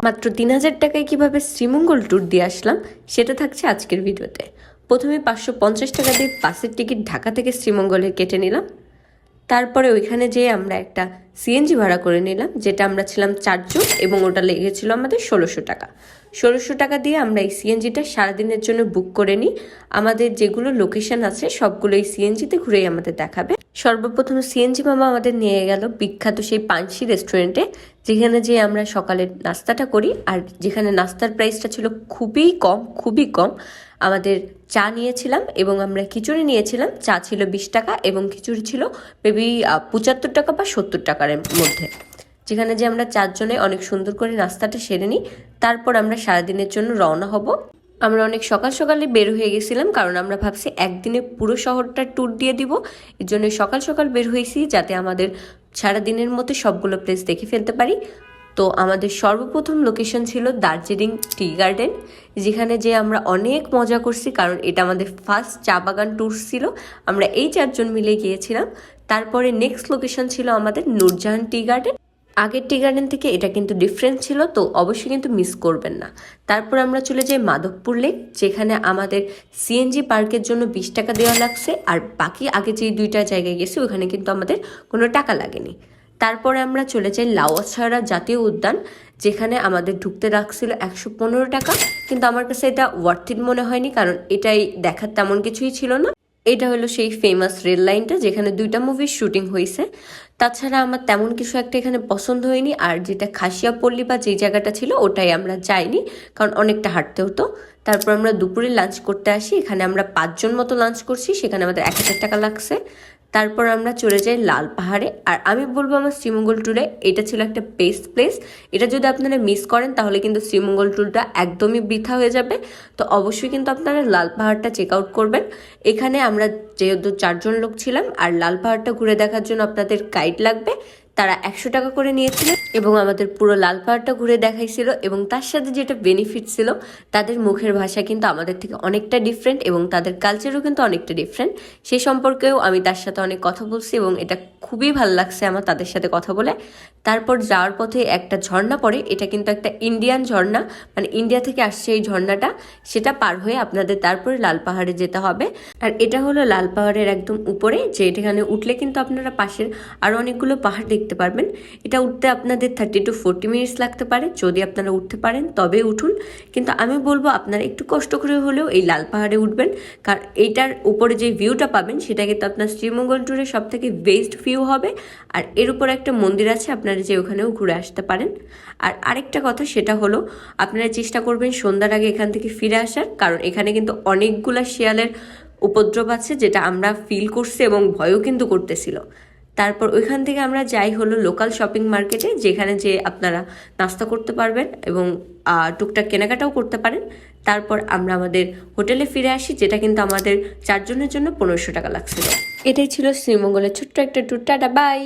মাত্র ৩,০০০ টাকায় কিভাবে শ্রীমঙ্গল ট্যুর দিয়ে আসলাম সেটা থাকছে আজকের ভিডিওতে। প্রথমে ৫৫০ টাকা দিয়ে বাসের টিকিট ঢাকা থেকে শ্রীমঙ্গলের কেটে নিলাম। তারপরে ওইখানে যেয়ে আমরা একটা সিএনজি ভাড়া করে নিলাম, যেটা আমরা ছিলাম ৪ জন এবং ওটা লেগেছিল আমাদের ১৬০০ টাকা। ১৬০০ টাকা দিয়ে আমরা এই সিএনজিটা সারাদিনের জন্য বুক করে নিই। আমাদের যেগুলো লোকেশন আছে সবগুলো এই সিএনজিতে ঘুরেই আমাদের দেখাবে। সর্বপ্রথম সিএনজি মামা আমাদের নিয়ে গেল বিখ্যাত সেই পানসি রেস্টুরেন্টে, যেখানে যেয়ে আমরা সকালের নাস্তাটা করি। আর যেখানে নাস্তার প্রাইসটা ছিল খুবই কম। আমাদের চা নিয়েছিলাম এবং আমরা খিচুড়ি নিয়েছিলাম। চা ছিল ২০ টাকা এবং খিচুড়ি ছিল মেবি ৭৫ টাকা বা ৭০ টাকার মধ্যে। যেখানে যে আমরা ৪ জনে অনেক সুন্দর করে নাস্তাটা সেরে নিই। তারপর আমরা সারাদিনের জন্য রওনা হব। আমরা অনেক সকালে বের হয়ে গেছিলাম, কারণ আমরা ভাবছি একদিনে পুরো শহরটা ট্যুর দিয়ে দিব। এর জন্য সকাল বের হয়েছি, যাতে আমাদের সারাদিনের মধ্যে সবগুলো প্লেস দেখে ফেলতে পারি। তো আমাদের সর্বপ্রথম লোকেশন ছিল দার্জিলিং টি গার্ডেন, যেখানে যে আমরা অনেক মজা করছি, কারণ এটা আমাদের ফার্স্ট চা বাগান ট্যুর ছিল। আমরা এই ৪ জন মিলে গিয়েছিলাম। তারপরে নেক্সট লোকেশন ছিল আমাদের নূরজাহান টি গার্ডেন। আগের টি গার্ডেন থেকে এটা কিন্তু ডিফারেন্ট ছিল, তো অবশ্যই কিন্তু মিস করবেন না। তারপর আমরা চলে যাই মাধবপুর লেক, যেখানে আমাদের সিএনজি পার্কের জন্য ২০ টাকা দেওয়া লাগছে। আর বাকি আগে যে ২টা জায়গায় গেছি ওখানে কিন্তু আমাদের কোনো টাকা লাগেনি। তারপরে আমরা চলে যাই লাউয়াছড়া জাতীয় উদ্যান, যেখানে আমাদের ঢুকতে রাখছিল ১১৫ টাকা। কিন্তু আমার কাছে এটা ওয়ার্থ ইট মনে হয়নি, কারণ এটাই দেখার তেমন কিছুই ছিল না। এটা হলো সেই ফেমাস রেল লাইনটা, যেখানে ২টা মুভির শুটিং হয়েছে। তাছাড়া আমার তেমন কিছু একটা এখানে পছন্দ হয়নি। আর যেটা খাসিয়াপল্লী বা যেই জায়গাটা ছিল ওটাই আমরা যাইনি, কারণ অনেকটা হাঁটতে হতো। তারপর আমরা দুপুরে লাঞ্চ করতে আসি। এখানে আমরা ৫ জন মতো লাঞ্চ করছি, সেখানে আমাদের ১,০০০ টাকা লাগছে। তারপর আমরা চলে যাই লাল পাহাড়ে। আর আমি বলবো আমার শ্রীমঙ্গল ট্যুরে এটা ছিল একটা বেস্ট প্লেস। এটা যদি আপনারা মিস করেন তাহলে কিন্তু শ্রীমঙ্গল ট্যুরটা একদমই বৃথা হয়ে যাবে। তো অবশ্যই কিন্তু আপনারা লাল পাহাড়টা চেক আউট করবেন। এখানে আমরা যেহেতু ৪ জন লোক ছিলাম, আর লাল পাহাড়টা ঘুরে দেখার জন্য আপনাদের গাইড লাগবে, তারা ১০০ টাকা করে নিয়েছিল এবং আমাদের পুরো লাল পাহাড়টা ঘুরে দেখাইছিল। এবং তার সাথে যেটা বেনিফিট ছিল, তাদের মুখের ভাষা কিন্তু আমাদের থেকে অনেকটা ডিফারেন্ট এবং তাদের কালচারও কিন্তু অনেকটা ডিফারেন্ট। সেই সম্পর্কেও আমি তার সাথে অনেক কথা বলছি এবং এটা খুবই ভালো লাগছে আমার তাদের সাথে কথা বলে। তারপর যাওয়ার পথে একটা ঝর্ণা পড়ে, এটা কিন্তু একটা ইন্ডিয়ান ঝর্ণা, মানে ইন্ডিয়া থেকে আসছে এই ঝর্ণাটা। সেটা পার হয়ে আপনাদের তারপরে লাল পাহাড়ে যেতে হবে। আর এটা হলো লাল পাহাড়ের একদম উপরে, যে এখানে উঠলে কিন্তু আপনারা পাশের আরও অনেকগুলো পাহাড় দেখতে পারবেন। এটা উঠতে আপনাদের 30 to 40 মিনিটস লাগতে পারে। যদি আপনারা উঠতে পারেন তবে উঠুন, কিন্তু আমি বলবো আপনারা একটু কষ্ট করে হলেও এই লাল পাহাড়ে উঠবেন, কারণ এইটার উপরে যে ভিউটা পাবেন সেটা কিন্তু আপনার শ্রীমঙ্গল ট্যুরের সব থেকে বেস্ট ভিউ হবে। আর এর উপরে একটা মন্দির আছে, আপনারা যে ওখানেও ঘুরে আসতে পারেন। আর আরেকটা কথা, সেটা হলো আপনারা চেষ্টা করবেন সন্ধ্যার আগে এখান থেকে ফিরে আসার, কারণ এখানে কিন্তু অনেকগুলা শিয়ালের উপদ্রব আছে, যেটা আমরা ফিল করছি এবং ভয়ও কিন্তু করতেছিল। তারপর ওইখান থেকে আমরা যাই হলো লোকাল শপিং মার্কেটে, যেখানে যে আপনারা নাস্তা করতে পারবেন এবং টুকটাক কেনাকাটাও করতে পারেন। তারপর আমরা আমাদের হোটেলে ফিরে আসি, যেটা কিন্তু আমাদের ৪ জনের জন্য ১৫০০ টাকা লাগছিল। এটাই ছিল শ্রীমঙ্গলের ছোট্ট একটা ট্যুর। Tata, by.